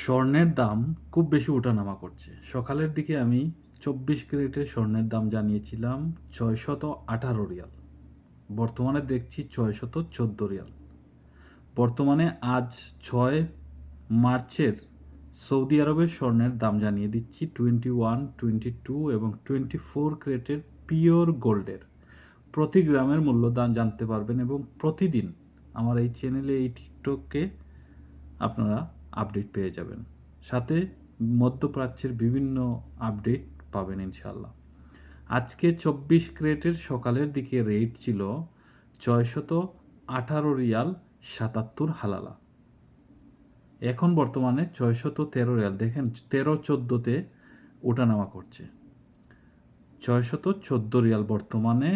স্বর্ণের দাম খুব বেশি ওঠানামা করছে। সকালের দিকে আমি 24 ক্যারেটের স্বর্ণের দাম জানিয়েছিলাম 618 রিয়াল। বর্তমানে দেখছি 614 রিয়াল। বর্তমানে আজ 6 মার্চের সৌদি আরবের স্বর্ণের দাম জানিয়ে দিচ্ছি 21, 22 এবং 24 ক্যারেটের পিওর গোল্ডের। প্রতি গ্রামের মূল্যদান জানতে পারবেন এবং প্রতিদিন আমার এই চ্যানেলে এই টিকটকে আপনারা আপডেট পেয়ে যাবেন। সাথে মধ্যপ্রাচ্যের বিভিন্ন আপডেট পাবেন ইনশাল্লাহ। আজকে 24 ক্যারেটের সকালের দিকে রেট ছিল 618 রিয়াল 77 হালালা। এখন বর্তমানে 613 রিয়াল। দেখেন 13-14তে ওঠানামা করছে। 614 রিয়াল বর্তমানে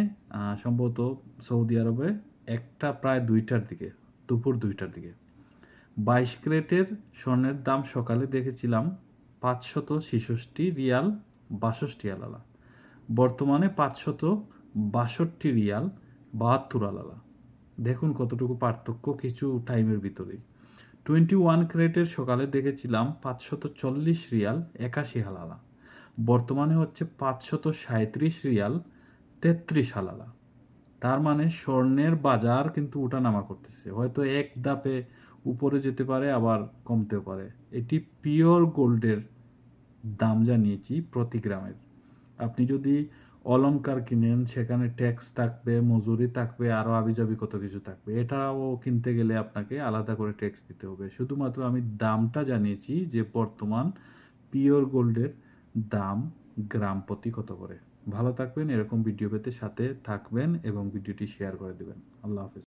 সম্ভবত সৌদি আরবে প্রায় 2টার দিকে, দুপুর 2টার দিকে। 22 ক্যারেটের স্বর্ণের দাম সকালে দেখেছিলাম 566 রিয়াল 62 আলালা। বর্তমানে 562 রিয়াল 72 আলালা। দেখুন কতটুকু পার্থক্য কিছু টাইমের ভিতরেই। 21 ক্যারেটের সকালে দেখেছিলাম 540 রিয়াল 81 হালালা। বর্তমানে হচ্ছে 537 রিয়াল 33 হালালা। তার মানে স্বর্ণের বাজার কিন্তু ওঠানামা করতেছে। হয়তো এক ধাপে উপরে যেতে পারে, আবার কমতেও পারে। এটি পিওর গোল্ডের দাম জানিয়েছি প্রতি গ্রামের। আপনি যদি অলংকার কিনেন, সেখানে ট্যাক্স থাকবে, মজুরি থাকবে, আরও আবিজাবি কত কিছু থাকবে। এটাও কিনতে গেলে আপনাকে আলাদা করে ট্যাক্স দিতে হবে। শুধুমাত্র আমি দামটা জানিয়েছি যে বর্তমান পিওর গোল্ডের দাম গ্রাম প্রতি কত করে। ভালো থাকবেন, এরকম ভিডিও পেতে সাথে থাকবেন এবং ভিডিওটি শেয়ার করে দেবেন। আল্লাহ হাফেজ।